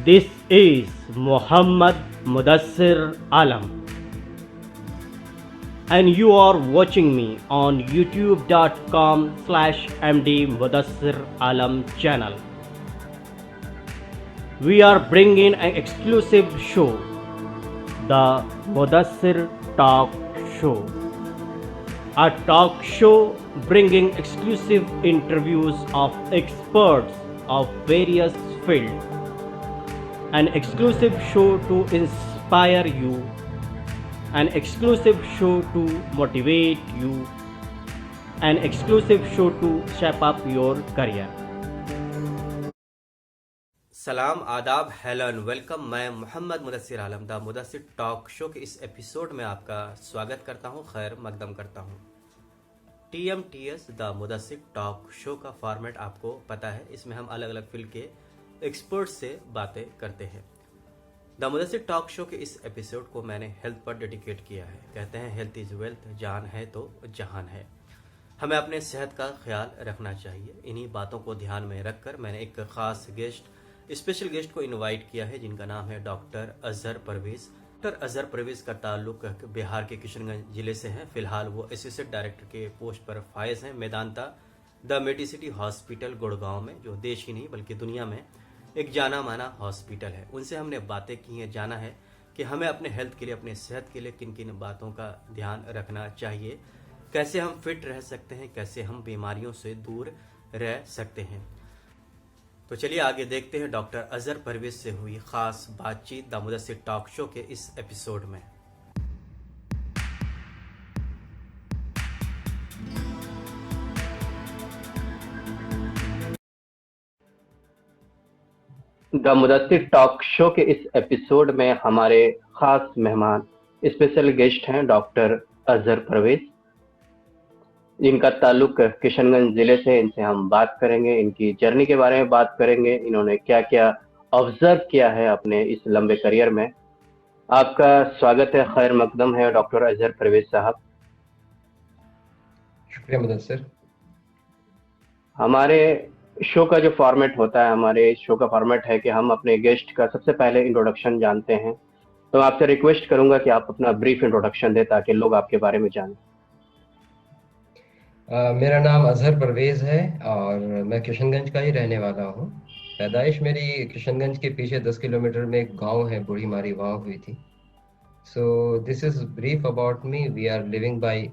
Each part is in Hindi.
This is Muhammad Mudassir Alam, and you are watching me on youtube.com/md Mudassir Alam channel. We are bringing an exclusive show, the Mudassir Talk Show, a talk show bringing exclusive interviews of experts of various fields, an exclusive show to inspire you, an exclusive show to motivate you, an exclusive show to shape up your career. सलाम आदाब हेलो एंड वेलकम। मैं मोहम्मद मुदस्सिर आलम द मुदस्सिर टॉक शो के इस एपिसोड में आपका स्वागत करता हूं, खैर मकदम करता हूं। TMTS the Mudassir talk show का फॉर्मेट आपको पता है, इसमें हम अलग अलग फील्ड के एक्सपर्ट्स से बातें करते हैं। द मुदस्सिर टॉक शो के इस एपिसोड को मैंने हेल्थ पर डेडिकेट किया है। कहते हैं हेल्थ इज़ वेल्थ, जान है तो जहान है। हमें अपने सेहत का ख्याल रखना चाहिए। इन्हीं बातों को ध्यान में रखकर मैंने एक ख़ास स्पेशल गेस्ट को इनवाइट किया है, जिनका नाम है डॉक्टर अजहर परवेज। डॉक्टर अजहर परवेज का ताल्लुक बिहार के किशनगंज जिले से है। फिलहाल वो एसोसिएट डायरेक्टर के पोस्ट पर फायज हैं Medanta the Medicity hospital Gurgaon में, जो देश ही नहीं बल्कि दुनिया में एक जाना माना हॉस्पिटल है। उनसे हमने बातें की हैं, जाना है कि हमें अपने हेल्थ के लिए, अपने सेहत के लिए किन किन बातों का ध्यान रखना चाहिए, कैसे हम फिट रह सकते हैं, कैसे हम बीमारियों से दूर रह सकते हैं। तो चलिए आगे देखते हैं डॉक्टर अजहर परवेज से हुई खास बातचीत द मुदस्सिर टॉक शो के इस एपिसोड में। द मुदस्सिर टॉक शो के इस एपिसोड में हमारे खास मेहमान स्पेशल गेस्ट हैं डॉक्टर अजहर परवेज, जिनका ताल्लुक किशनगंज जिले से। इनसे हम बात करेंगे, इनकी जर्नी के बारे में बात करेंगे, इन्होंने क्या क्या ऑब्जर्व किया है अपने इस लंबे करियर में। आपका स्वागत है, खैर मकदम है डॉक्टर अजहर परवेज साहब। शुक्रिया मुदस्सिर। हमारे शो का जो फॉर्मेट होता है, हमारे शो का फॉर्मेट है कि हम अपने गेस्ट का सबसे पहले इंट्रोडक्शन जानते हैं। तो आपसे रिक्वेस्ट करूंगा कि आप अपना ब्रीफ इंट्रोडक्शन दें ताकि लोग आपके बारे में जानें। मेरा नाम अजहर परवेज है और मैं किशनगंज का ही रहने वाला हूँ। पैदाइश मेरी किशनगंज के पीछे 10 किलोमीटर में एक गांव है, बूढ़ी मारी, वहाँ हुई थी। So this is brief about me. We are living by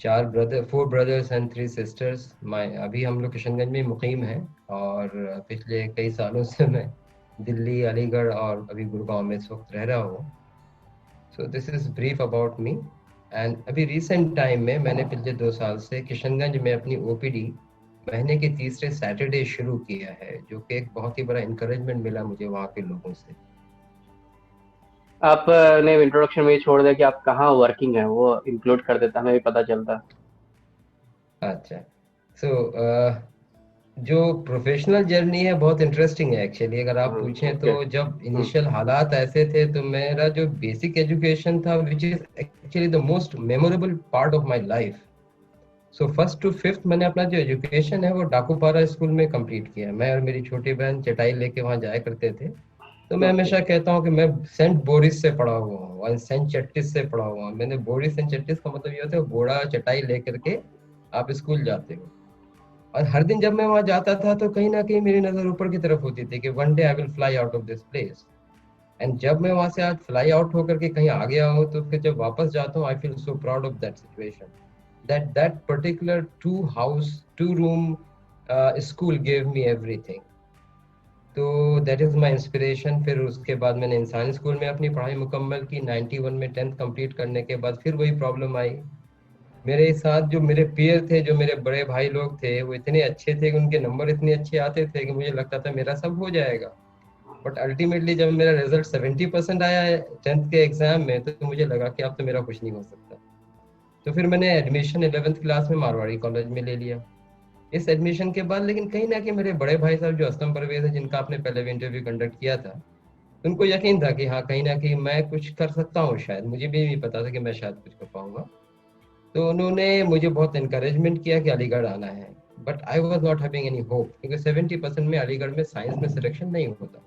4 brothers and 3 sisters. अभी हम लोग किशनगंज में मुकीम हैं और पिछले कई सालों से मैं दिल्ली, अलीगढ़ और अभी गुड़गांव में इस वक्त रह रहा हूँ। सो this is brief about me. And अभी रिसेंट टाइम में मैंने पिछले 2 साल से किशनगंज में अपनी ओपीडी महीने के तीसरे सैटरडे शुरू किया है, जो कि एक बहुत ही बड़ा इंकरेजमेंट मिला मुझे वहाँ के लोगों से। आपने इंट्रोडक्शन में ही छोड़ दिया कि आप कहाँ वर्किंग हैं, वो इंक्लूड कर देता, हमें भी पता चलता। अच्छा, सो जो प्रोफेशनल जर्नी है बहुत इंटरेस्टिंग है एक्चुअली। अगर आप पूछें तो जब इनिशियल हालात ऐसे थे तो मेरा जो बेसिक एजुकेशन था, which is actually the most memorable part of my life. So 1st to 5th मैंने अपना जो एजुकेशन है वो डाकूपारा स्कूल में कंप्लीट किया। मैं और मेरी छोटी बहन चटाई लेके वहाँ जाया करते थे। तो मैं हमेशा कहता हूँ कि मैं सेंट बोरिस से पढ़ा हुआ हूँ और सेंट चट्टिस से पढ़ा हुआ हूँ। मैंने बोरिस एंड चट्टिस का मतलब ये होता है बोरा चटाई लेकर के आप स्कूल जाते हो। और हर दिन जब मैं वहां जाता था तो कहीं ना कहीं मेरी नजर ऊपर की तरफ होती थी कि one day I will fly out of this place. And जब मैं वहां से आज फ्लाई आउट होकर के कहीं आ गया हूँ तो फिर जब वापस जाता हूँ I feel so proud of that situation, that particular 2 room school give me everything. तो दैट इज माई इंस्पिरेशन। फिर उसके बाद मैंने इंसानी स्कूल में अपनी पढ़ाई मुकम्मल की। 91 में 10th कंप्लीट करने के बाद फिर वही प्रॉब्लम आई। मेरे साथ जो मेरे पीयर थे, जो मेरे बड़े भाई लोग थे, वो इतने अच्छे थे कि उनके नंबर इतने अच्छे आते थे कि मुझे लगता था मेरा सब हो जाएगा। बट अल्टीमेटली जब मेरा रिजल्ट 70% आया है 10th के एग्जाम में तो मुझे लगा कि अब तो मेरा कुछ नहीं हो सकता। तो फिर मैंने एडमिशन 11th क्लास में मारवाड़ी कॉलेज में ले लिया। इस एडमिशन के बाद लेकिन कहीं ना कहीं मेरे बड़े भाई साहब जो असलम परवेज है, जिनका आपने पहले भी इंटरव्यू कंडक्ट किया था, उनको यकीन था कि हाँ कहीं ना कहीं मैं कुछ कर सकता हूँ शायद। मुझे भी नहीं पता था कि मैं शायद कुछ कर पाऊंगा। तो उन्होंने मुझे बहुत इनकरेजमेंट किया कि अलीगढ़ आना है। But I was not having any hope, क्योंकि 70% में अलीगढ़ में साइंस में सिलेक्शन नहीं होता।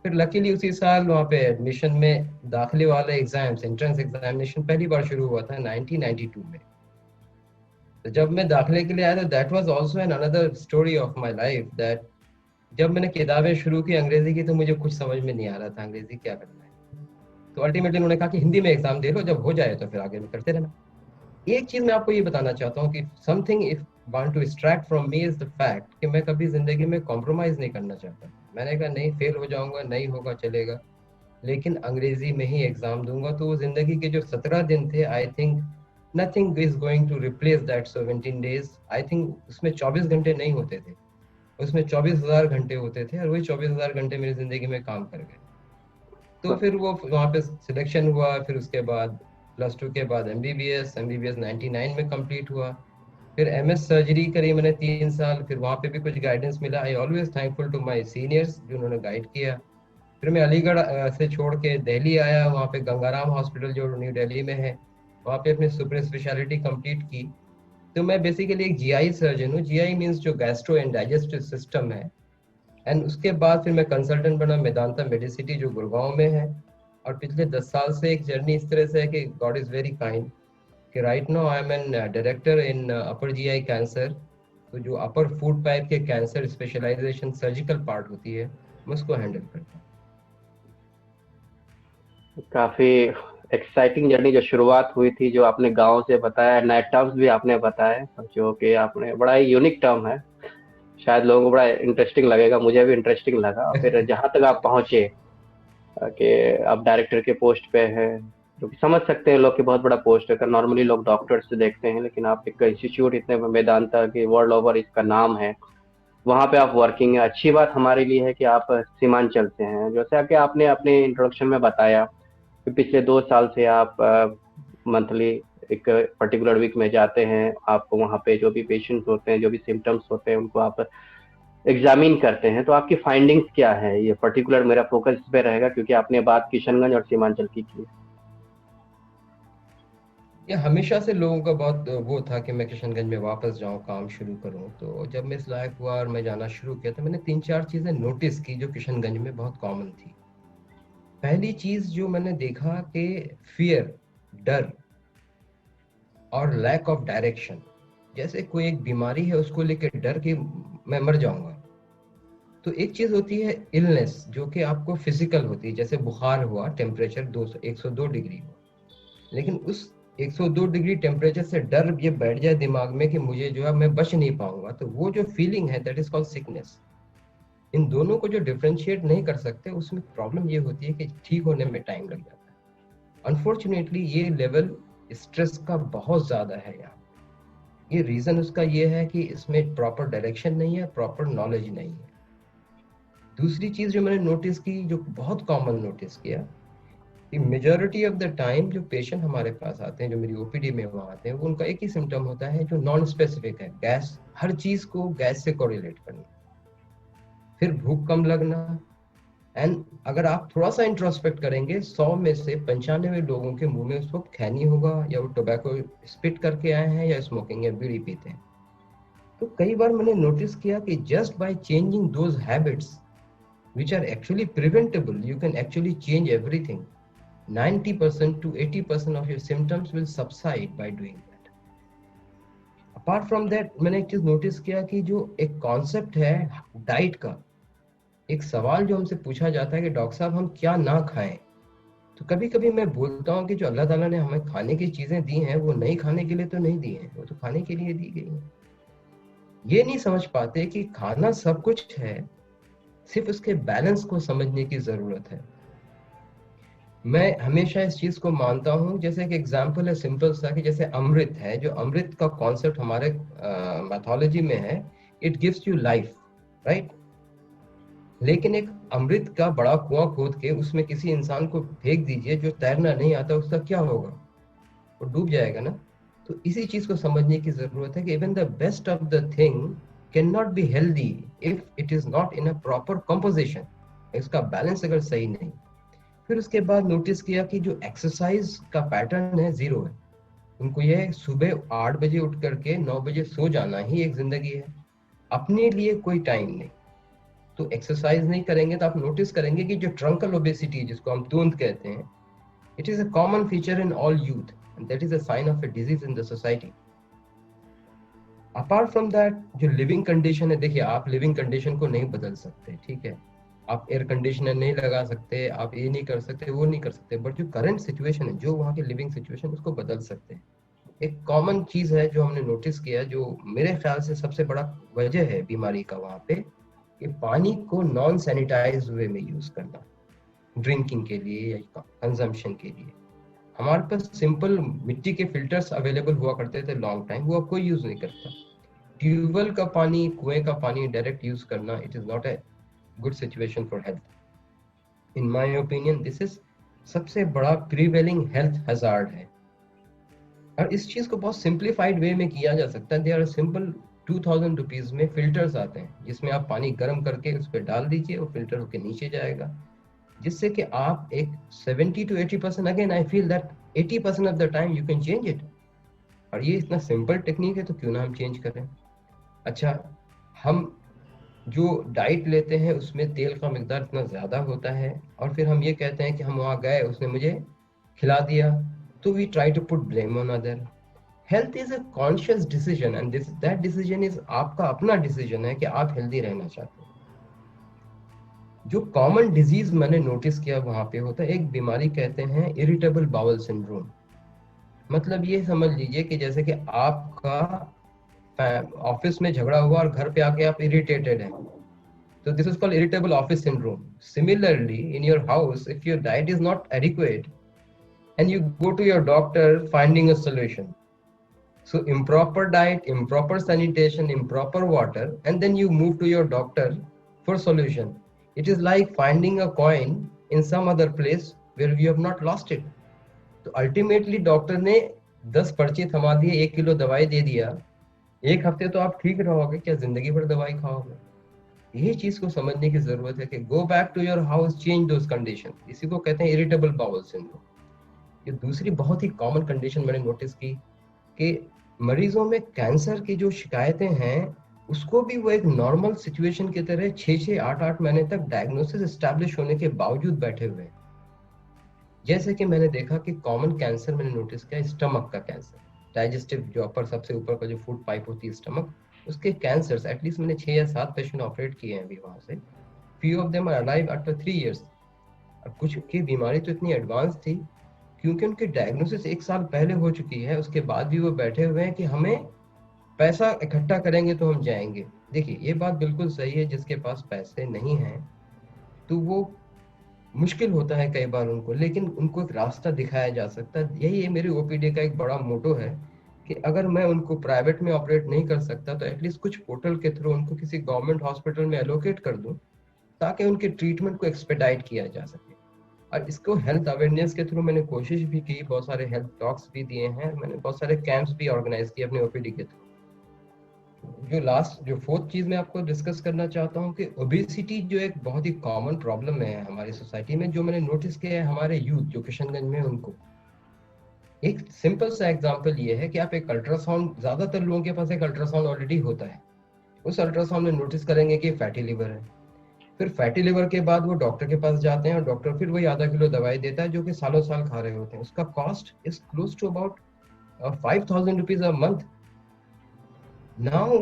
फिर लकीली उसी साल वहाँ पे एडमिशन में दाखिले वाले एग्जाम्स, एंट्रेंस एग्जामिनेशन पहली बार शुरू हुआ था 1992 में। तो जब मैं दाखिले के लिए आया था, that was also an another story of my life, that जब मैंने किताबें शुरू की अंग्रेजी की तो मुझे कुछ समझ में नहीं आ रहा था अंग्रेजी क्या करना है। तो अल्टीमेटली उन्होंने कहा कि हिंदी में एग्जाम दे लो, जब हो जाए तो फिर आगे में करते रहना। एक चीज मैं आपको ये बताना चाहता हूँ कि something if want to extract from me is the fact कि मैं कभी जिंदगी में कॉम्प्रोमाइज नहीं करना चाहता। मैंने कहा नहीं, फेल हो जाऊंगा, नहीं होगा चलेगा, लेकिन अंग्रेजी में ही एग्जाम दूंगा। तो वो जिंदगी के जो 17 दिन थे, I think nothing is going to replace that 17 days. I think उसमें 24 घंटे नहीं होते थे, उसमें 24,000 घंटे होते थे, और वही 24,000 घंटे मेरी जिंदगी में काम कर गए। तो फिर वो वहाँ पे सिलेक्शन हुआ, फिर उसके बाद +2 के बाद एमबीबीएस 99 में कंप्लीट हुआ। फिर एमएस सर्जरी करी मैंने 3 साल, फिर वहाँ पे भी कुछ गाइडेंस मिला। I always thankful to my seniors जो उन्होंने गाइड किया। फिर मैं अलीगढ़ से छोड़ के दिल्ली आया, वहाँ पे गंगाराम हॉस्पिटल जो न्यू दिल्ली में है, वहाँ पे अपनी सुपर स्पेशलिटी कंप्लीट की। तो मैं बेसिकली एक जीआई सर्जन हूँ। जीआई मीन्स जो गैस्ट्रो एंड डाइजेस्टिव सिस्टम है। एंड उसके बाद फिर मैं कंसल्टेंट बना मेदांता मेडिसिटी जो गुड़गांव में है। और पिछले 10 साल से एक जर्नी इस तरह से है कि गॉड इज वेरी काइंड कि right now I am N director in upper GI cancer. तो जो अपर फूड पाइप के कैंसर स्पेशलाइजेशन सर्जिकल पार्ट होती है, मैं उसको हैंडल करता हूँ। काफी एक्साइटिंग जर्नी जो शुरुआत हुई थी, जो आपने गांव से बताया, नए टर्म्स भी आपने बताए, जो कि आपने बड़ा ही यूनिक टर्म है, शायद लोगों को बड़ा इंटरेस्टिंग लगेगा, मुझे भी इंटरेस्टिंग लगा। फिर जहां तक आप पहुंचे कि आप डायरेक्टर के पोस्ट पे हैं, जो कि समझ सकते हैं लोग कि बहुत बड़ा पोस्ट है। नॉर्मली लोग डॉक्टर से देखते हैं, लेकिन आप एक इंस्टीट्यूट इतने मेदांता की वर्ल्ड ओवर इसका नाम है, वहां पे आप वर्किंग है। अच्छी बात हमारे लिए है कि आप सीमांचल से हैं। जैसे कि आपने अपने इंट्रोडक्शन में बताया कि पिछले 2 साल से आप मंथली एक पर्टिकुलर वीक में जाते हैं, आप वहाँ पे जो भी पेशेंट्स होते हैं, जो भी सिम्टम्स होते हैं, उनको आप एग्जामिन करते हैं। तो आपकी फाइंडिंग्स क्या है? ये पर्टिकुलर मेरा फोकस इस पे रहेगा, क्योंकि आपने बात किशनगंज और सीमांचल की। ये हमेशा से लोगों का बहुत वो था कि मैं किशनगंज में वापस जाऊं, काम शुरू करूं। तो जब मैं इस लायक हुआ और मैं जाना शुरू किया, तो मैंने 3-4 चीजें नोटिस की जो किशनगंज में बहुत कॉमन थी। पहली चीज जो मैंने देखा कि फियर, डर और लैक ऑफ डायरेक्शन। जैसे कोई एक बीमारी है, उसको लेके डर के मैं मर जाऊंगा। तो एक चीज होती है इलनेस, जो कि आपको फिजिकल होती है, जैसे बुखार हुआ, टेम्परेचर 102 डिग्री हुआ, लेकिन उस 102 डिग्री टेम्परेचर से डर ये बैठ जाए दिमाग में कि मुझे जो है मैं बच नहीं पाऊंगा, तो वो जो फीलिंग है दैट इज कॉल्ड सिकनेस। इन दोनों को जो डिफरेंशिएट नहीं कर सकते, उसमें प्रॉब्लम ये होती है कि ठीक होने में टाइम लग जाता है। अनफॉर्चुनेटली ये लेवल स्ट्रेस का बहुत ज्यादा है यहाँ। ये रीजन उसका ये है कि इसमें प्रॉपर डायरेक्शन नहीं है, प्रॉपर नॉलेज नहीं है। दूसरी चीज जो मैंने नोटिस की, जो बहुत कॉमन नोटिस किया, कि मेजॉरिटी ऑफ द टाइम जो पेशेंट हमारे पास आते हैं, जो मेरी ओपीडी में वहाँ आते हैं, वो उनका एक ही सिम्टम होता है जो नॉन स्पेसिफिक है, गैस। हर चीज को गैस से कोरिलेट करना, फिर भूख कम लगना। एंड अगर आप थोड़ा सा इंट्रोस्पेक्ट करेंगे, 100 में से 95 लोगों के मुंह में उस वक्त खैनी होगा, या वो टोबैको स्पिट करके आए हैं, या स्मोकिंग या बीड़ी पीते हैं। तो कई बार मैंने नोटिस किया कि just by changing those habits which are actually preventable, you can actually change everything. 90% to 80% of your symptoms will subside by doing that. Apart from that, मैंने एक चीज नोटिस किया कि जो एक कॉन्सेप्ट है डाइट का, एक सवाल जो हमसे पूछा जाता है कि डॉक्टर साहब हम क्या ना खाएं, तो कभी कभी मैं बोलता हूँ कि जो अल्लाह ताला ने हमें खाने की चीजें दी हैं, वो नहीं खाने के लिए तो नहीं दी हैं, वो तो खाने के लिए दी गई हैं। ये नहीं समझ पाते कि खाना सब कुछ है, सिर्फ उसके बैलेंस को समझने की जरूरत है। मैं हमेशा इस चीज को मानता हूं, जैसे एक एग्जांपल है सिंपल सा, कि जैसे अमृत है, जो अमृत का कॉन्सेप्ट हमारे मैथोलॉजी में है, it gives you life, right. लेकिन एक अमृत का बड़ा कुआं खोद के उसमें किसी इंसान को फेंक दीजिए जो तैरना नहीं आता, उसका क्या होगा? वो डूब जाएगा ना। तो इसी चीज को समझने की जरूरत है कि even the best of the thing can not be healthy if it is not in a proper composition, इसका बैलेंस अगर सही नहीं। फिर उसके बाद नोटिस किया कि जो एक्सरसाइज का पैटर्न है, जीरो है। उनको यह सुबह 8 बजे उठ करके 9 बजे सो जाना ही एक जिंदगी है, अपने लिए कोई टाइम नहीं। तो एक्सरसाइज नहीं करेंगे तो आप नोटिस करेंगे कि जो ट्रंकल ओबेसिटी जिसको हम तूंद कहते हैं, it is a common feature in all youth and that is a sign of a disease in the society. Apart from that, जो लिविंग कंडीशन है, देखिए आप लिविंग कंडीशन को नहीं बदल सकते, ठीक है, आप एयर कंडीशनर नहीं लगा सकते, आप ये नहीं कर सकते, वो नहीं कर सकते, बट जो करंट सिचुएशन है, जो वहाँ की लिविंग सिचुएशन, उसको बदल सकते हैं। एक कॉमन चीज है जो हमने नोटिस किया, जो मेरे ख्याल से सबसे बड़ा वजह है बीमारी का वहाँ पे, कि पानी को नॉन सैनिटाइज वे में यूज करना, ड्रिंकिंग के लिए या कंजम्पशन के लिए। हमारे पास सिंपल मिट्टी के फिल्टर्स अवेलेबल हुआ करते थे लॉन्ग टाइम, वो अब कोई यूज नहीं करता। ट्यूबवेल का पानी, कुएं का पानी डायरेक्ट यूज करना, it is not a good situation for health. In my opinion this is सबसे बड़ा प्रीवेलिंग हेल्थ हजार्ड है। और इस चीज को बहुत सिंप्लीफाइड वे में किया जा सकता है। देयर आर सिंपल 2000 रुपीज में फिल्टर्स आते हैं, जिसमें आप पानी गर्म करके उस पर डाल दीजिए, वो फिल्टर होकर नीचे जाएगा, जिससे कि आप एक 70 to 80%, again I feel that 80% of the time you can change it. और ये इतना सिंपल टेक्निक है तो क्यों ना हम चेंज करें। अच्छा, हम जो डाइट लेते हैं उसमें तेल का मिकदार इतना ज़्यादा होता है, और फिर हम ये कहते हैं कि हम वहाँ गए, उसने मुझे खिला दिया, तो we try to put blame on other. Health is a conscious decision and this that decision is आपका अपना डिसीजन है कि आप हेल्दी रहना चाहते हैं। जो कॉमन डिजीज मैंने नोटिस किया वहाँ पे होता है, एक बीमारी कहते हैं इरिटेबल बाउल सिंड्रोम। मतलब ये समझ लीजिए कि जैसे कि आपका ऑफिस में झगड़ा हुआ और घर पे आके आप इरिटेटेड हैं, so this is called irritable office syndrome. Similarly, in your house, if your diet is not adequate and you go to your doctor finding a solution, so improper diet, improper sanitation, improper water, and then you move to your doctor for solution, it is like finding a coin in some other place where you have not lost it. तो अल्टीमेटली डॉक्टर ने 10 पर्ची थमा दिए, 1 किलो दवाई दे दिया, एक हफ्ते तो आप ठीक रहोगे, क्या जिंदगी भर दवाई खाओगे? यही चीज को समझने की जरूरत है कि go back to your house, change those condition. इसी को कहते हैं इरिटेबल बाउल सिंड्रोम। ये दूसरी बहुत ही कॉमन कंडीशन मैंने नोटिस की कि मरीजों में कैंसर की जो शिकायतें हैं, उसको भी वो एक नॉर्मल सिचुएशन की तरह 6-6, 8-8 महीने तक डायग्नोसिस एस्टैब्लिश होने के बावजूद बैठे हुए हैं। जैसे कि मैंने देखा कि कॉमन कैंसर मैंने नोटिस किया, स्टमक का कैंसर, डाइजेस्टिव जो अपर सबसे ऊपर का जो फूड पाइप होती है स्टमक, उसके कैंसर्स एटलीस्ट मैंने 6 या 7 पेशेंट ऑपरेट किए हैं अभी वहां से। Few of them are alive after 3 years। और कुछ की बीमारी तो इतनी एडवांस थी क्योंकि उनकी डायग्नोसिस 1 साल पहले हो चुकी है, उसके बाद भी वो बैठे हुए हैं कि हमें पैसा इकट्ठा करेंगे तो हम जाएंगे। देखिए ये बात बिल्कुल सही है, जिसके पास पैसे नहीं हैं तो वो मुश्किल होता है कई बार उनको, लेकिन उनको एक रास्ता दिखाया जा सकता है। यही है मेरी ओपीडी का एक बड़ा मोटो है कि अगर मैं उनको प्राइवेट में ऑपरेट नहीं कर सकता तो एटलीस्ट कुछ पोर्टल के थ्रू उनको किसी गवर्नमेंट हॉस्पिटल में एलोकेट कर दूं, ताकि उनके ट्रीटमेंट को एक्सपेडाइट किया जा सके। और इसको हेल्थ अवेयरनेस के थ्रू मैंने कोशिश भी की, बहुत सारे हेल्थ टॉक्स भी दिए हैं, मैंने बहुत सारे कैंप्स भी ऑर्गेनाइज किए अपने ओपीडी के थ्रू। जो फोर्थ चीज मैं आपको डिस्कस करना चाहता हूँ कि ओबेसिटी जो एक बहुत ही कॉमन प्रॉब्लम है हमारी सोसाइटी में, जो मैंने नोटिस किया है हमारे यूथ जो किशनगंज में, उनको एक सिंपल सा एग्जांपल ये है कि आप एक अल्ट्रासाउंड, ज्यादातर लोगों के पास एक अल्ट्रासाउंड ऑलरेडी होता है, उस अल्ट्रासाउंड में नोटिस करेंगे कि फैटी लिवर है। फिर फैटी लिवर के बाद वो डॉक्टर के पास जाते हैं और डॉक्टर फिर वही आधा किलो दवाई देता है जो कि सालों साल खा रहे होते हैं। उसका cost is close to about 5,000 rupees a month. Now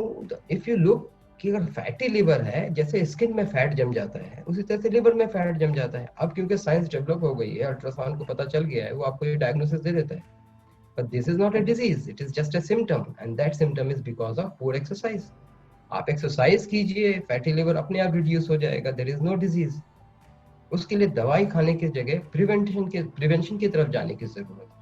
if you look कि अगर फैटी लिवर है, जैसे स्किन में फैट जम जाता है उसी तरह से लिवर में फैट जम जाता है। अब क्योंकि साइंस डेवलप हो गई है, अल्ट्रासाउंड को पता चल गया है, वो आपको ये डायग्नोसिस दे देता है। But this is not a disease, it is just a symptom, and that symptom is because of poor exercise. आप एक्सरसाइज कीजिए, फैटी लिवर अपने आप रिड्यूस हो जाएगा, देयर इज नो डिजीज। उसके लिए दवाई खाने की जगह प्रिवेंशन की तरफ जाने की जरूरत है।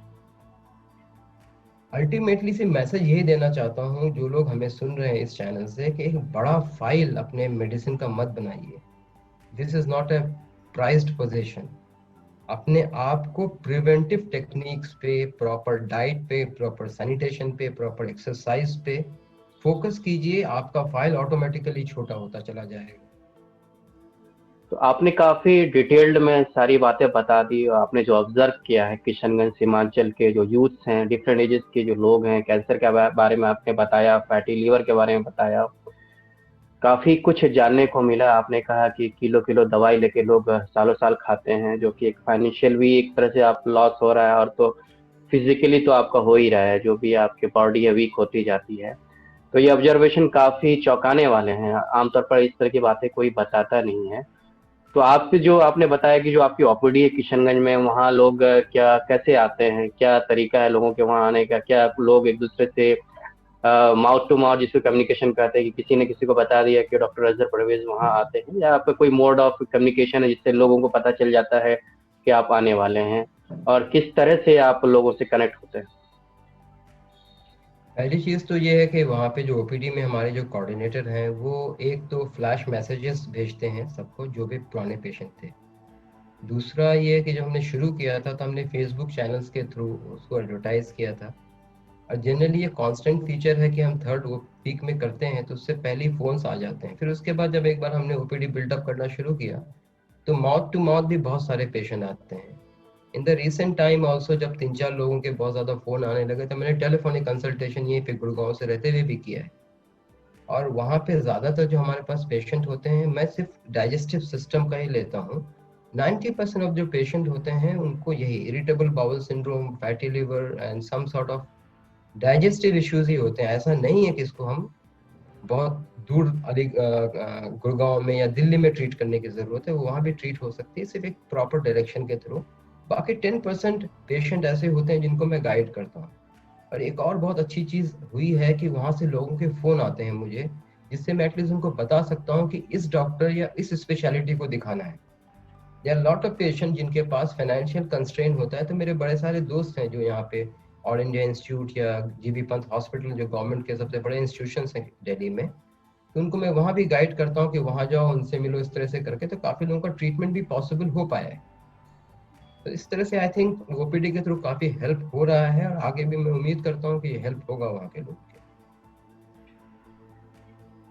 अल्टीमेटली से मैसेज यही देना चाहता हूँ जो लोग हमें सुन रहे हैं इस चैनल से, कि एक बड़ा फाइल अपने मेडिसिन का मत बनाइए। This is not a prized position. अपने आप को प्रिवेंटिव टेक्निक्स पे, प्रॉपर डाइट पे, प्रॉपर सैनिटेशन पे, प्रॉपर एक्सरसाइज पे फोकस कीजिए, आपका फाइल ऑटोमेटिकली छोटा होता चला जाएगा। तो आपने काफी डिटेल्ड में सारी बातें बता दी, और आपने जो ऑब्जर्व किया है किशनगंज सीमांचल के जो यूथ्स हैं, डिफरेंट एजेस के जो लोग हैं, कैंसर के बारे में आपने बताया, फैटी लीवर के बारे में बताया, काफी कुछ जानने को मिला। आपने कहा कि किलो किलो दवाई लेके लोग सालों साल खाते हैं, जो कि एक फाइनेंशियल भी एक तरह से आप लॉस हो रहा है, और तो फिजिकली तो आपका हो ही रहा है, जो भी आपकी बॉडी है वीक होती जाती है। तो ये ऑब्जर्वेशन काफी चौंकाने वाले हैं, आमतौर पर इस तरह की बातें कोई बताता नहीं है। तो आपसे जो आपने बताया कि जो आपकी ओपीडी है किशनगंज में, वहाँ लोग क्या कैसे आते हैं, क्या तरीका है लोगों के वहाँ आने का, क्या लोग एक दूसरे से माउथ टू माउथ जिसको कम्युनिकेशन कहते हैं कि किसी ने किसी को बता दिया कि डॉक्टर अजहर परवेज वहाँ आते हैं, या आपका कोई मोड ऑफ कम्युनिकेशन है जिससे लोगों को पता चल जाता है कि आप आने वाले हैं, और किस तरह से आप लोगों से कनेक्ट होते हैं? पहली चीज़ तो ये है कि वहाँ पे जो ओपीडी में हमारे जो कोऑर्डिनेटर हैं वो एक तो फ्लैश मैसेजेस भेजते हैं सबको, जो भी पुराने पेशेंट थे। दूसरा ये है कि जब हमने शुरू किया था तो हमने फेसबुक चैनल्स के थ्रू उसको एडवर्टाइज किया था। और जनरली ये कांस्टेंट फीचर है कि हम थर्ड वीक में करते हैं तो उससे पहले ही फोन्स आ जाते हैं। फिर उसके बाद जब एक बार हमने ओपीडी बिल्डअप करना शुरू किया तो माउथ टू माउथ भी बहुत सारे पेशेंट आते हैं। In the recent time also जब 3-4 लोगों के बहुत ज़्यादा फ़ोन आने लगे तो मैंने टेलीफोनिक कंसल्टेशन यहीं पे गुड़गांव से रहते हुए भी किया है। और वहाँ पे ज़्यादातर जो हमारे पास पेशेंट होते हैं, मैं सिर्फ डाइजेस्टिव सिस्टम का ही लेता हूँ, 90% ऑफ जो पेशेंट होते हैं उनको यही irritable bowel syndrome, fatty liver and some sort of digestive issues ही होते हैं। ऐसा नहीं है कि इसको हम बहुत दूर गुड़गांव में या दिल्ली में ट्रीट करने की जरूरत है, वो वहाँ भी ट्रीट हो सकती है, सिर्फ एक प्रॉपर डायरेक्शन के थ्रू। बाकी 10% पेशेंट ऐसे होते हैं जिनको मैं गाइड करता हूँ। और एक और बहुत अच्छी चीज हुई है कि वहाँ से लोगों के फोन आते हैं मुझे, जिससे मैं एटलीस्ट उनको बता सकता हूँ कि इस डॉक्टर या इस स्पेशलिटी को दिखाना है। There are lot of patient जिनके पास फाइनेंशियल कंस्ट्रेंट होता है। तो मेरे बड़े सारे दोस्त हैं जो यहाँ पे ऑल इंडिया इंस्टीट्यूट या जीबी पंत हॉस्पिटल, जो गवर्नमेंट के सबसे बड़े इंस्टीट्यूशन हैं दिल्ली में, तो उनको मैं वहाँ भी गाइड करता हूँ कि वहाँ जाओ, उनसे मिलो, इस तरह से करके तो काफी लोगों का ट्रीटमेंट भी पॉसिबल हो पाया है। तो इस तरह से आई थिंक ओपीडी के थ्रू काफी हेल्प हो रहा है, और आगे भी मैं उम्मीद करता हूँ कि ये हेल्प होगा वहाँ के लोग के।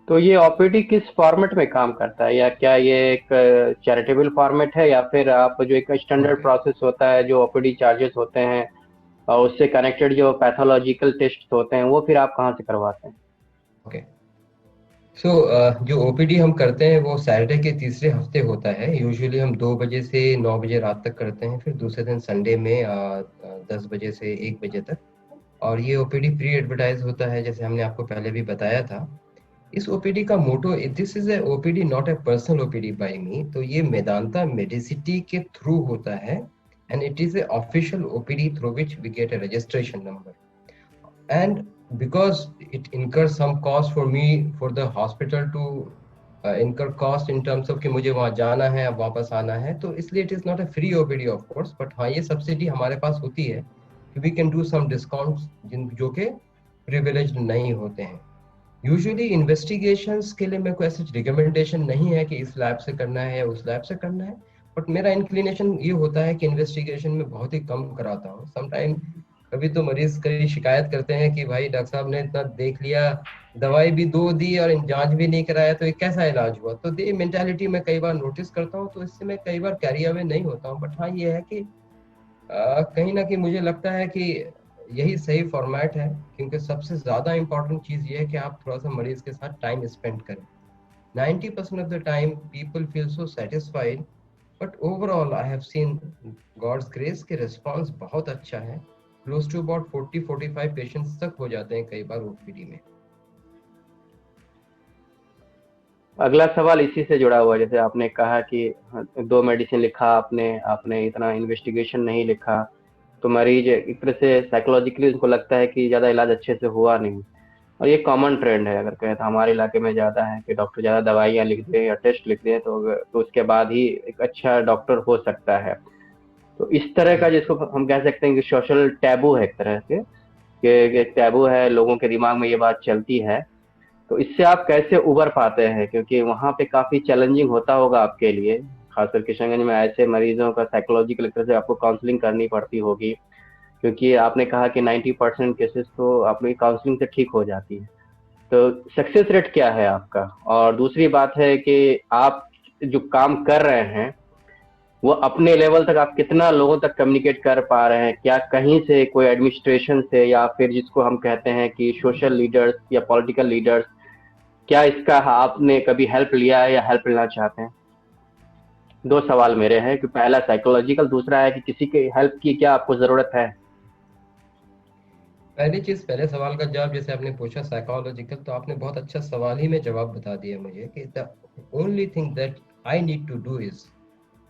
तो ये ओपीडी किस फॉर्मेट में काम करता है, या क्या ये एक चैरिटेबल फॉर्मेट है, या फिर आप जो एक स्टैंडर्ड प्रोसेस होता है जो ओपीडी चार्जेस होते हैं और उससे कनेक्टेड जो पैथोलॉजिकल टेस्ट होते हैं वो फिर आप कहाँ से करवाते हैं? ओके, सो जो ओपीडी हम करते हैं वो सैटरडे के तीसरे हफ्ते होता है। यूजुअली हम 2 बजे से 9 बजे रात तक करते हैं, फिर दूसरे दिन संडे में 10 बजे से 1 बजे तक। और ये ओपीडी प्री एडवर्टाइज होता है, जैसे हमने आपको पहले भी बताया था। इस ओपीडी का motto, this is a OPD not a personal OPD by me, तो ये मेदांता मेडिसिटी के थ्रू होता है, and it is a official OPD through which we get a registration number. And because it incurs some cost for me, for the hospital to incur cost in terms of कि मुझे वहाँ जाना है, अब वापस आना है, तो इसलिए it is not a free OPD of course, but हाँ ये सब्सिडी हमारे पास होती है कि we can do some discounts जो कि privileged नहीं होते हैं। यूजुअली इन्वेस्टिगेशंस के लिए मेरे को ऐसे रिकमेंडेशन नहीं है कि इस लैब से करना है या उस लैब से करना है, बट मेरा इंक्लिनेशन ये होता है कि इन्वेस्टिगेशन में बहुत ही कम कराता हूँ। समटाइम कभी तो मरीज कई शिकायत करते हैं कि भाई डॉक्टर साहब ने इतना देख लिया, दवाई भी 2 दी और जांच भी नहीं कराया, तो ये कैसा इलाज हुआ? तो ये मेंटालिटी मैं कई बार नोटिस करता हूँ, तो इससे मैं कई बार कैरी अवे नहीं होता हूँ। बट हाँ ये है कि कहीं ना कहीं मुझे लगता है कि यही सही फॉर्मेट है, क्योंकि सबसे ज्यादा इंपॉर्टेंट चीज ये है कि आप थोड़ा सा मरीज के साथ टाइम स्पेंड करें। 90% of the time people feel so satisfied, but overall I have seen God's grace के रिस्पॉन्स बहुत अच्छा है। क्लोज टू अबाउट 40-45 पेशेंट्स तक हो जाते हैं कई बार ओपीडी में। अगला सवाल इसी से जुड़ा हुआ है। जैसे आपने कहा कि 2 मेडिसिन लिखा आपने इतना इन्वेस्टिगेशन नहीं लिखा, तो मरीज एक तरह से साइकोलॉजिकली उनको लगता है कि ज़्यादा इलाज अच्छे से हुआ नहीं। और ये कॉमन ट्रेंड है, अगर कहें तो हमारे इलाके में ज़्यादा है कि डॉक्टर ज़्यादा दवाइयाँ लिख दें या टेस्ट लिख दें तो उसके बाद ही एक अच्छा डॉक्टर हो सकता है। तो इस तरह का जिसको हम कह सकते हैं कि सोशल टैबू है एक तरह से, कि टैबू है, लोगों के दिमाग में ये बात चलती है। तो इससे आप कैसे उबर पाते हैं, क्योंकि वहाँ पे काफ़ी चैलेंजिंग होता होगा आपके लिए, खासकर किशनगंज में ऐसे मरीजों का साइकोलॉजिकल तरह से आपको काउंसलिंग करनी पड़ती होगी, क्योंकि आपने कहा कि 90% केसेस तो आपकी काउंसलिंग से ठीक हो जाती है। तो सक्सेस रेट क्या है आपका? और दूसरी बात है कि आप जो काम कर रहे हैं वो अपने लेवल तक आप कितना लोगों तक कम्युनिकेट कर पा रहे हैं? क्या कहीं से कोई एडमिनिस्ट्रेशन से, या फिर जिसको हम कहते हैं कि सोशल लीडर्स या पॉलिटिकल लीडर्स, क्या इसका आपने कभी हेल्प लिया है या हेल्प लेना चाहते हैं? 2 सवाल मेरे हैं कि पहला साइकोलॉजिकल, दूसरा है कि किसी के हेल्प की क्या आपको जरूरत है? पहली चीज, पहले सवाल का जवाब जैसे आपने पूछा साइकोलॉजिकल, तो आपने बहुत अच्छा सवाल ही में जवाब बता दिया मुझे कि the only thing that I need to do is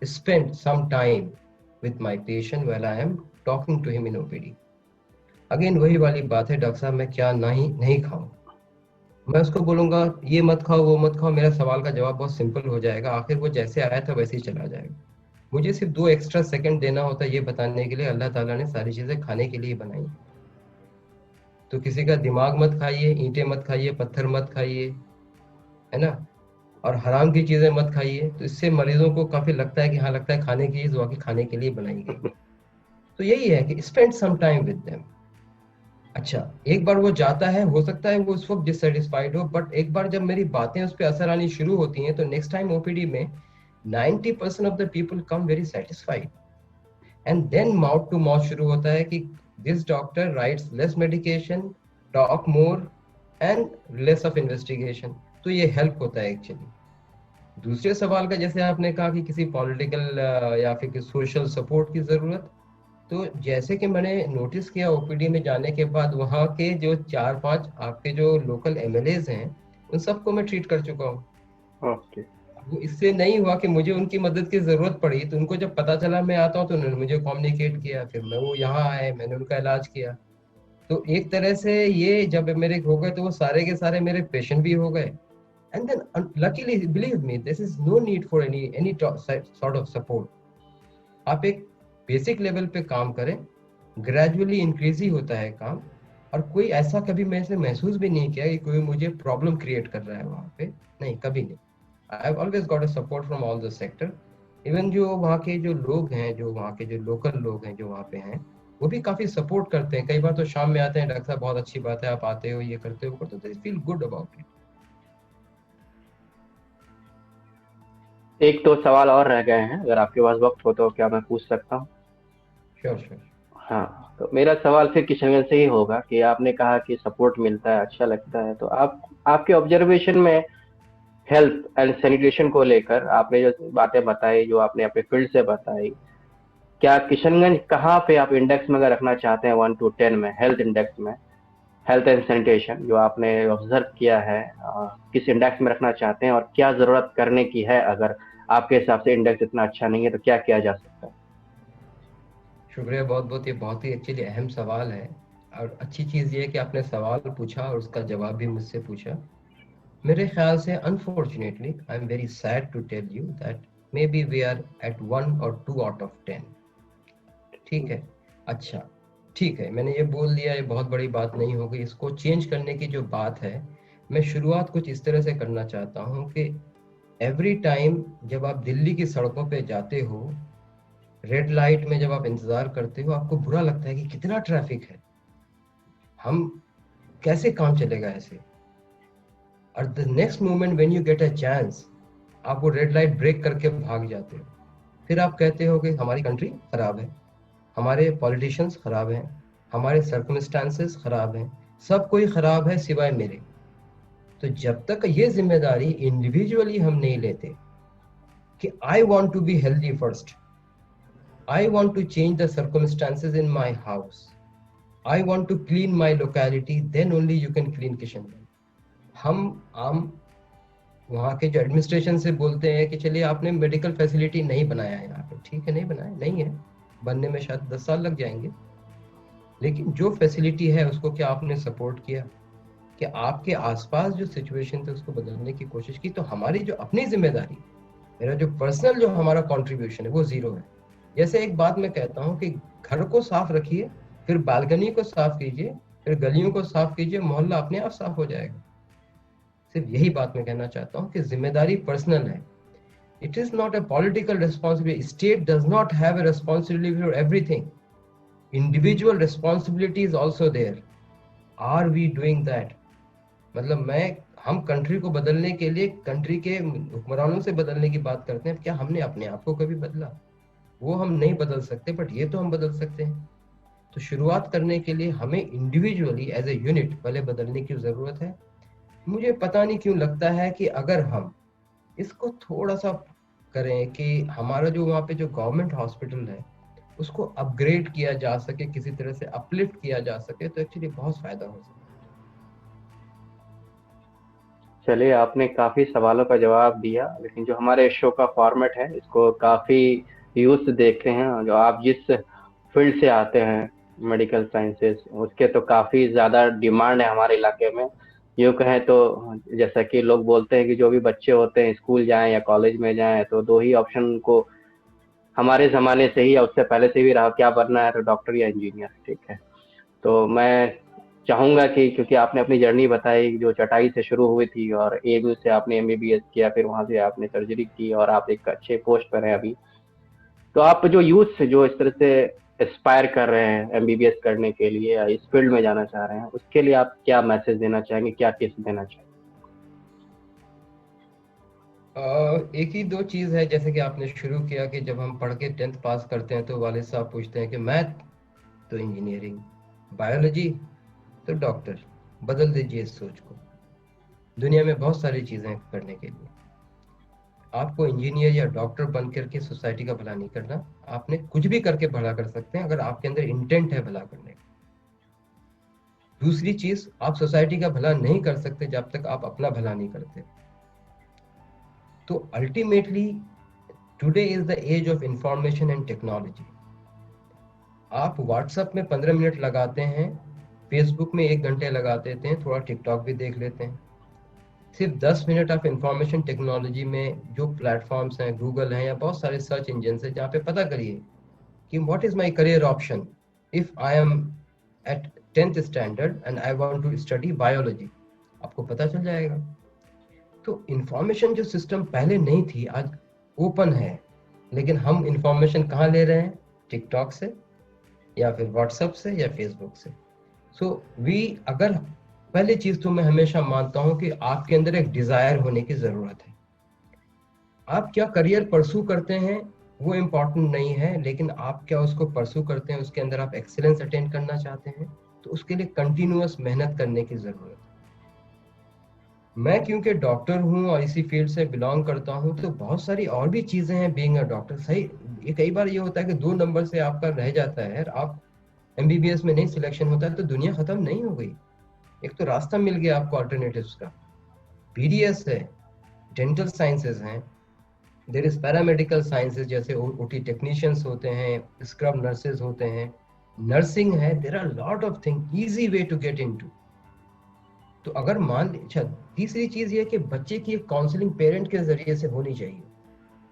spend some time with my patient when I am talking to him in OPD. Again वही वाली बात है, डॉक्टर साहब मैं क्या नहीं नहीं खाऊं, मैं उसको बोलूंगा ये मत खाओ वो मत खाओ, मेरा सवाल का जवाब बहुत सिंपल हो जाएगा, आखिर वो जैसे आया था वैसे ही चला जाएगा। मुझे सिर्फ 2 एक्स्ट्रा सेकंड देना होता है ये बताने के लिए अल्लाह ताला ने सारी चीजें खाने के लिए बनाई। तो किसी का दिमाग मत खाइए, ईंटें मत खाइए, पत्थर मत खाइए, है ना, और हराम की चीजें मत खाइए। तो इससे मरीजों को काफी लगता है कि हाँ, लगता है खाने की चीज वाकई खाने के लिए बनाई गई है। तो यही है कि spend some time with them. अच्छा, एक बार वो जाता है, हो सकता है वो उस वक्त डिससेटिस्फाइड हो, बट एक बार जब मेरी बातें उस पर असर आनी शुरू होती हैं तो नेक्स्ट टाइम ओपीडी में 90% of the people come very satisfied, and then mouth to mouth शुरू होता है कि this doctor writes less medication, talk more and less of investigation. तो ये हेल्प होता है एक्चुअली। दूसरे सवाल का जैसे आपने कहा कि किसी पॉलिटिकल या फिर किसी सोशल सपोर्ट की जरूरत, तो जैसे कि मैंने नोटिस किया ओपीडी में जाने के बाद वहाँ के जो 4-5 आपके जो लोकल एमएलएज हैं उन सबको मैं ट्रीट कर चुका हूँ। ओके। वो इससे नहीं हुआ कि मुझे उनकी मदद की जरूरत पड़ी, तो उनको जब पता चला मैं आता हूँ तो उन्होंने मुझे कम्युनिकेट किया, फिर मैं वो यहाँ आए, मैंने उनका इलाज किया। तो एक तरह से ये जब मेरे हो गए तो वो सारे के सारे मेरे पेशेंट भी हो गए। And then luckily believe me this is no need for any sort of support. आप एक बेसिक लेवल पे काम करें, ग्रेजुअली इंक्रीज ही होता है काम। और कोई ऐसा कभी मैंने महसूस भी नहीं किया कि कोई मुझे प्रॉब्लम क्रिएट कर रहा है वहाँ पे, नहीं, कभी नहीं। I have always got a support from all the sector. Even जो वहाँ के जो लोग हैं, जो वहाँ के जो लोकल लोग हैं जो वहाँ पे हैं, वो भी काफी सपोर्ट करते हैं। कई बार तो शाम में आते हैं, डॉक्टर साहब बहुत अच्छी बात है आप आते हो, ये करते हो, करते हो, तो फील गुड अबाउट इट। एक 2 सवाल और रह गए हैं, अगर आपके पास वक्त हो तो क्या मैं पूछ सकता हूँ? Sure sure. हाँ, तो मेरा सवाल फिर किशनगंज से ही होगा कि आपने कहा कि सपोर्ट मिलता है, अच्छा लगता है, तो आपके ऑब्जर्वेशन में हेल्थ एंड सैनिटेशन को लेकर आपने जो बातें बताई, जो आपने अपने फील्ड से बताई, क्या किशनगंज कहाँ पे आप इंडेक्स में अगर रखना चाहते हैं 1 to 10 में, हेल्थ इंडेक्स में, हेल्थ एंड सैनिटेशन जो आपने ऑब्जर्व किया है, किस इंडेक्स में रखना चाहते हैं और क्या जरूरत करने की है? अगर आपके हिसाब से इंडेक्स इतना अच्छा नहीं है तो क्या किया जा सकता है? शुक्रिया बहुत बहुत, ये बहुत ही एक्चुअली अहम सवाल है। और अच्छी चीज़ ये है कि आपने सवाल पूछा और उसका जवाब भी मुझसे पूछा। मेरे ख्याल से unfortunately I am very sad to tell you that may be we are at 1 or 2 out of 10। ठीक है, अच्छा, ठीक है, मैंने ये बोल दिया, ये बहुत बड़ी बात नहीं होगी। इसको चेंज करने की जो बात है, मैं शुरुआत कुछ इस तरह से करना चाहता हूँ कि एवरी टाइम जब आप दिल्ली की सड़कों पे जाते हो, रेड लाइट में जब आप इंतजार करते हो, आपको बुरा लगता है कि कितना ट्रैफिक है, हम कैसे काम चलेगा ऐसे। और the next moment when you get a chance, आप वो रेड लाइट ब्रेक करके भाग जाते हो। फिर आप कहते हो कि हमारी कंट्री खराब है, हमारे पॉलिटिशियंस खराब हैं, हमारे सर्कमस्टांसेस खराब हैं, सब कोई खराब है सिवाय मेरे। तो जब तक ये जिम्मेदारी इंडिविजुअली हम नहीं लेते कि I want to be healthy first, I want to change the circumstances in my house, I want to clean my locality, then only you can clean Kishanganj। हम आम वहाँ के जो एडमिनिस्ट्रेशन से बोलते हैं कि चलिए आपने मेडिकल फैसिलिटी नहीं बनाया है यहाँ पे, ठीक है, नहीं बनाया, नहीं है, बनने में शायद 10 साल लग जाएंगे, लेकिन जो फैसिलिटी है उसको क्या आपने सपोर्ट किया? कि आपके आसपास जो सिचुएशन थे उसको बदलने की कोशिश की? तो हमारी जो अपनी जिम्मेदारी, मेरा जो पर्सनल जो हमारा कॉन्ट्रीब्यूशन है वो जीरो है। जैसे एक बात मैं कहता हूँ कि घर को साफ रखिए, फिर बालकनी को साफ कीजिए, फिर गलियों को साफ कीजिए, मोहल्ला अपने आप साफ हो जाएगा। सिर्फ यही बात मैं कहना चाहता हूँ कि जिम्मेदारी पर्सनल है। It is not a political responsibility. State does not have a responsibility for everything. Individual responsibility is also there. Are we doing that? मतलब हम कंट्री को बदलने के लिए कंट्री के हुक्मरानों से बदलने की बात करते हैं, क्या हमने अपने आप को कभी बदला? वो हम नहीं बदल सकते, बट ये तो हम बदल सकते हैं। तो शुरुआत करने के लिए हमें इंडिविजुअली एज ए यूनिट पहले बदलने की जरूरत है। मुझे पता नहीं क्यों लगता है कि अगर हम इसको थोड़ा सा करें कि हमारा जो वहाँ पे जो गवर्नमेंट हॉस्पिटल है उसको अपग्रेड किया जा सके, किसी तरह से अपलिफ्ट किया जा सके, तो एक्चुअली बहुत फायदा हो सकता चलिए, आपने काफी सवालों का जवाब दिया, लेकिन जो हमारे शो का फॉर्मेट है इसको काफी यूथ देखते हैं। जो आप जिस फील्ड से आते हैं, मेडिकल साइंसेस, उसके तो काफी ज्यादा डिमांड है हमारे इलाके में। यूँ कहें तो जैसा कि लोग बोलते हैं कि जो भी बच्चे होते हैं स्कूल जाएं या कॉलेज में जाएं तो दो ही ऑप्शन को हमारे जमाने से ही या उससे पहले से भी रहा, क्या बनना है, तो डॉक्टर या इंजीनियर। ठीक है, तो मैं चाहूंगा कि क्योंकि आपने अपनी जर्नी बताई जो चटाई से शुरू हुई थी और एएमयू से आपने एमबीबीएस किया, फिर वहां से आपने सर्जरी की और आप एक अच्छे पोस्ट पर हैं अभी। तो आप जो यूथ से जो इस तरह से एस्पायर कर रहे हैं एमबीबीएस करने के लिए या इस फील्ड में जाना चाह रहे हैं, उसके लिए आप क्या मैसेज देना चाहेंगे, क्या टिप्स देना चाहेंगे? एक ही दो चीज है, जैसे कि आपने शुरू किया कि जब हम पढ़ के 10th पास करते हैं तो वालिद साहब पूछते हैं कि मैथ तो इंजीनियरिंग, बायोलॉजी तो डॉक्टर। बदल दीजिए इस सोच को। दुनिया में बहुत सारी चीजें करने के लिए। आपको इंजीनियर या डॉक्टर बन करके सोसाइटी का भला नहीं करना, आपने कुछ भी करके भला कर सकते हैं अगर आपके अंदर इंटेंट है भला करने का। दूसरी चीज, आप सोसाइटी का भला नहीं कर सकते जब तक आप अपना भला नहीं करते। तो ultimately today is the age of information and technology. आप व्हाट्सएप में 15 मिनट लगाते हैं, फेसबुक में 1 घंटे लगा देते हैं, थोड़ा टिकटॉक भी देख लेते हैं। सिर्फ 10 मिनट आप इंफॉर्मेशन टेक्नोलॉजी में जो प्लेटफॉर्म्स हैं, गूगल हैं या बहुत सारे सर्च इंजन हैं, जहाँ पे पता करिए कि what is my career option if I am at 10th standard and I want to study biology. आपको पता चल जाएगा। तो इंफॉर्मेशन जो सिस्टम पहले नहीं थी आज ओपन है, लेकिन हम इंफॉर्मेशन कहाँ ले रहे हैं? टिकटॉक से या फिर व्हाट्सएप से या फेसबुक से। सो अगर पहली चीज तो मैं हमेशा मानता हूं कि आपके अंदर एक डिजायर होने की जरूरत है। आप क्या करियर परसू करते हैं वो इम्पोर्टेंट नहीं है, लेकिन आप क्या उसको परसू करते हैं, उसके अंदर आप एक्सीलेंस अटेंड करना चाहते हैं, तो उसके लिए कंटिन्यूअस मेहनत करने की जरूरत है। मैं क्योंकि डॉक्टर हूं और इसी फील्ड से बिलोंग करता हूं, तो बहुत सारी और भी चीजें हैं बीइंग अ डॉक्टर। सही, ये कई बार ये होता है कि 2 नंबर से आपका रह जाता है, आप एमबीबीएस में नहीं सिलेक्शन होता है, तो दुनिया खत्म नहीं हो गई। एक तो रास्ता मिल गया आपको अल्टरनेटिव्स का। पीडीएस है, डेंटल साइंसेज हैं, देयर इज पैरामेडिकल साइंसेज, जैसे ओटी टेक्नीशियंस होते हैं, स्क्रब नर्सेज होते हैं, नर्सिंग है, there are lot of thing, easy way to get into. तो अगर अच्छा, तीसरी चीज ये कि बच्चे की काउंसलिंग पेरेंट के जरिए से होनी चाहिए।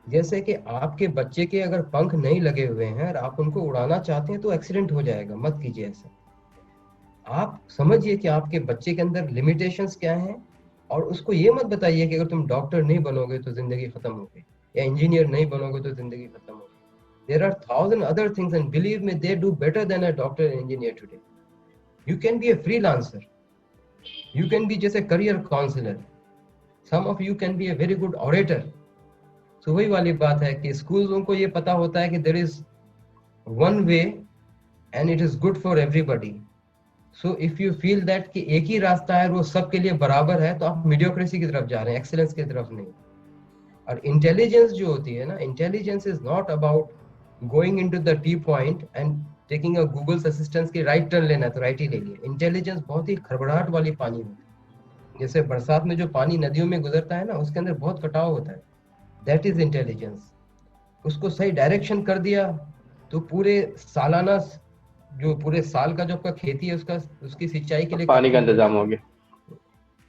जैसे कि आपके बच्चे के अगर पंख नहीं लगे हुए हैं और आप उनको उड़ाना चाहते हैं तो एक्सीडेंट हो जाएगा, मत कीजिए ऐसा। आप समझिए कि आपके बच्चे के अंदर लिमिटेशंस क्या हैं, और उसको ये मत बताइए कि अगर तुम डॉक्टर नहीं बनोगे तो जिंदगी खत्म हो गई, या इंजीनियर नहीं बनोगे तो जिंदगी खत्म हो गई। There are 1000 other things and believe me, they do better than a doctor and engineer today. You can be a freelancer, you can be जैसे career counsellor, some of you can be a very good orator. तो वही वाली बात है कि स्कूलों को ये पता होता है कि there is one way and it is good for everybody. So if you feel that कि एक ही रास्ता है वो सबके लिए बराबर है, तो आप मीडियोक्रेसी की तरफ जा रहे हैं, एक्सेलेंस की तरफ नहीं। और इंटेलिजेंस जो होती है ना, intelligence is not about going into the T point and taking a Google assistance की राइट टर्न लेना है तो राइट ही ले लिए। इंटेलिजेंस बहुत ही खड़बड़ाहट वाली पानी होती है। जैसे बरसात में जो पानी नदियों में गुजरता है ना, उसके अंदर बहुत कटाव होता है, दैट इज इंटेलिजेंस। उसको सही डायरेक्शन कर दिया तो पूरे सालाना, जो पूरे साल का जो आपका खेती है उसका, उसकी सिंचाई के लिए पानी का काफी हो इंतजाम जाता हो है। गया।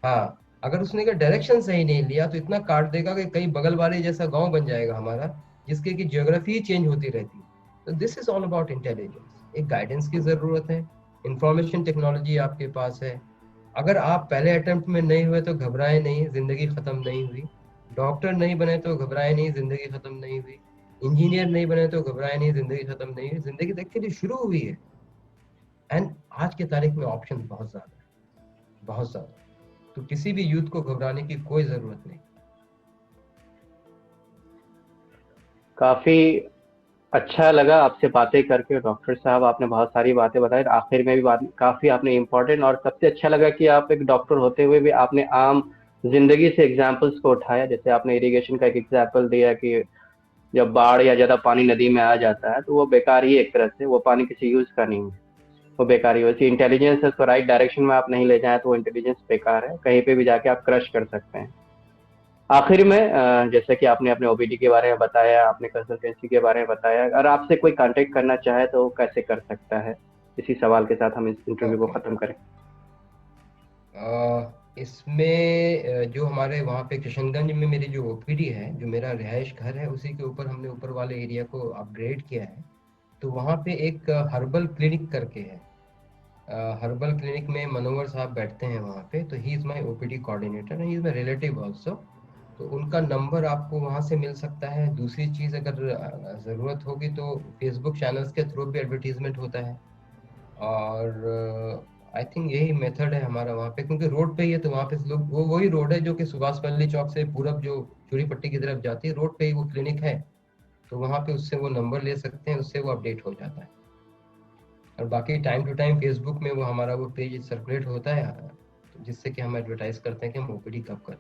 हाँ, अगर उसने का डायरेक्शन सही नहीं लिया तो इतना काट देगा कि कई बगल वाले जैसा गांव बन जाएगा हमारा, जिसके की ज्योग्राफी चेंज होती रहती है। तो this is all about intelligence. एक गाइडेंस की जरूरत है। इंफॉर्मेशन टेक्नोलॉजी आपके पास है, अगर आप पहले अटेम्प्ट में नहीं हुए तो घबराए नहीं, जिंदगी खत्म नहीं हुई। डॉक्टर नहीं बने तो घबराए नहीं, जिंदगी खत्म नहीं हुई। इंजीनियर नहीं बने तो घबराए नहीं, जिंदगी खत्म नहीं हुई। जिंदगी देख के लिए शुरू हुई है। एंड आज की तारीख में ऑप्शन बहुत ज्यादा है, बहुत ज्यादा। तो किसी भी यूथ को घबराने की कोई जरूरत नहीं। काफी अच्छा लगा आपसे बातें करके डॉक्टर साहब, आपने बहुत सारी बातें बताई, आखिर में भी बात काफ़ी आपने इम्पोर्टेंट, और सबसे अच्छा लगा कि आप एक डॉक्टर होते हुए भी आपने आम ज़िंदगी से एग्ज़ाम्पल्स को उठाया। जैसे आपने इरिगेशन का एक एग्ज़ाम्पल दिया कि जब बाढ़ या ज़्यादा पानी नदी में आ जाता है तो वो बेकार ही, एक तरह से वो पानी किसी यूज़ का नहीं है, वो बेकार ही। वैसे इंटेलिजेंस है, उसको राइट डायरेक्शन में आप नहीं ले जाएँ तो वो इंटेलिजेंस बेकार है, कहीं पे भी जाके आप क्रश कर सकते हैं। आखिर में जैसे कि आपने अपने ओपीडी के बारे में बताया, आपने कंसल्टेंसी के बारे में बताया, अगर आपसे कोई कांटेक्ट करना चाहे तो वो कैसे कर सकता है? इसी सवाल के साथ हम इस इंटरव्यू को ओके। खत्म करें। इसमें जो हमारे वहाँ पे किशनगंज में मेरी जो ओपीडी है, जो मेरा रिहाइश घर है, उसी के ऊपर हमने ऊपर वाले एरिया को अपग्रेड किया है। तो वहाँ पे एक हर्बल क्लिनिक करके है। हर्बल क्लिनिक में मनोवर साहब बैठते हैं वहाँ पे, तो he is my OPD coordinator and he is my relative also. तो उनका नंबर आपको वहाँ से मिल सकता है। दूसरी चीज़, अगर ज़रूरत होगी तो फेसबुक चैनल्स के थ्रू भी एडवर्टीजमेंट होता है। और आई थिंक यही मेथड है हमारा वहाँ पे, क्योंकि रोड पे ही है तो वहाँ पे लोग, वो वही रोड है जो कि सुभाष पल्ली चौक से पूरब जो चूड़ी पट्टी की तरफ जाती है, रोड पे ही वो क्लिनिक है। तो वहाँ पे उससे वो नंबर ले सकते हैं, उससे वो अपडेट हो जाता है। और बाकी टाइम टू टाइम फेसबुक में वो हमारा वो पेज सर्कुलेट होता है, तो जिससे कि हम एडवर्टाइज करते हैं कि हम ओपीडी कब करें।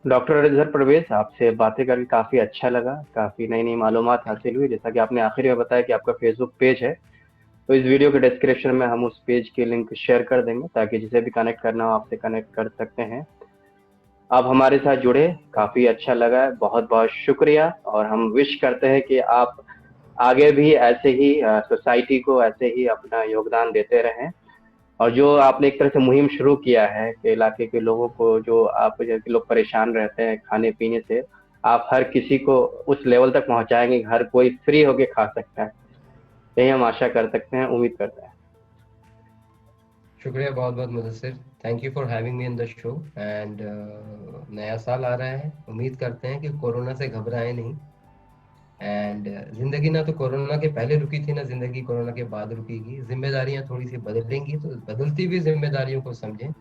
डॉक्टर अजहर परवेज, आपसे बातें करके काफ़ी अच्छा लगा, काफ़ी नई-नई मालूमात हासिल हुई। जैसा कि आपने आखिर में बताया कि आपका फेसबुक पेज है, तो इस वीडियो के डिस्क्रिप्शन में हम उस पेज की लिंक शेयर कर देंगे ताकि जिसे भी कनेक्ट करना हो आपसे कनेक्ट कर सकते हैं। आप हमारे साथ जुड़े, काफ़ी अच्छा लगा, बहुत-बहुत शुक्रिया, और हम विश करते हैं कि आप आगे भी ऐसे ही सोसाइटी को ऐसे ही अपना योगदान देते रहें। और जो आपने एक तरह से मुहिम शुरू किया है कि इलाके के लोगों को, जो आप जैसे लोग परेशान रहते हैं खाने-पीने से, आप हर किसी को उस लेवल तक पहुँचाएँगे, हर कोई फ्री होके खा सकता है। यही हम आशा कर सकते हैं, उम्मीद करते हैं। शुक्रिया बहुत बहुत Mudassir, thank you for having me in the show. And नया साल आ रहा है, उम्मीद करते हैं कि कोरोना से घबराएं नहीं। एंड जिंदगी ना तो कोरोना के पहले रुकी थी, ना जिंदगी कोरोना के बाद रुकेगी। जिम्मेदारियां थोड़ी सी बदलेंगी, तो बदलती हुई जिम्मेदारियों को समझें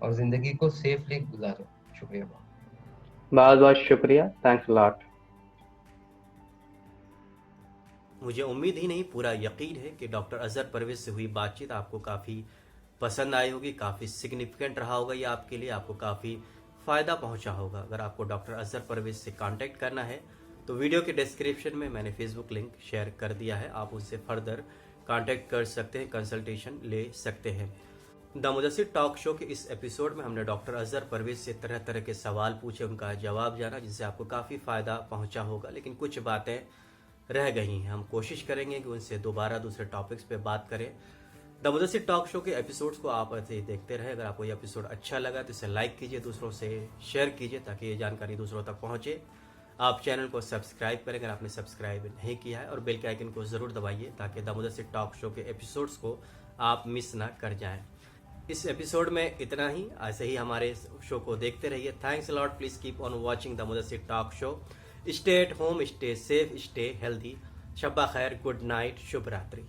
और जिंदगी को सेफली गुजारें। शुक्रिया बहुत। बहुत-बहुत शुक्रिया, थैंक्स अ लॉट। मुझे उम्मीद ही नहीं, पूरा यकीन है कि डॉक्टर अजहर परवेज से हुई बातचीत आपको काफ़ी पसंद आई होगी, काफ़ी सिग्निफिकेंट रहा होगा ये आपके लिए, आपको काफ़ी फ़ायदा पहुंचा होगा। अगर आपको डॉक्टर अजहर परवेज से कांटेक्ट करना है तो वीडियो के डिस्क्रिप्शन में मैंने फेसबुक लिंक शेयर कर दिया है, आप उससे फर्दर कांटेक्ट कर सकते हैं, कंसल्टेशन ले सकते हैं। द मुदस्सिर टॉक शो के इस एपिसोड में हमने डॉक्टर अजहर परवेज से तरह तरह के सवाल पूछे, उनका जवाब जाना, जिससे आपको काफ़ी फ़ायदा पहुंचा होगा। लेकिन कुछ बातें रह गई हैं, हम कोशिश करेंगे कि उनसे दोबारा दूसरे टॉपिक्स पे बात करें। द मुदस्सिर टॉक शो के एपिसोड्स को आप ऐसे ही देखते रहे। अगर आपको ये एपिसोड अच्छा लगा तो इसे लाइक कीजिए, दूसरों से शेयर कीजिए ताकि ये जानकारी दूसरों तक पहुंचे। आप चैनल को सब्सक्राइब करें अगर आपने सब्सक्राइब नहीं किया है, और बेल के आइकन को ज़रूर दबाइए ताकि द मुदस्सिर टॉक शो के एपिसोड्स को आप मिस ना कर जाएं। इस एपिसोड में इतना ही, ऐसे ही हमारे शो को देखते रहिए। Thanks lot, please keep on watching the Mudassir talk show. Stay at home, stay safe, stay healthy. शब्बा खैर, गुड नाइट, शुभ रात्रि।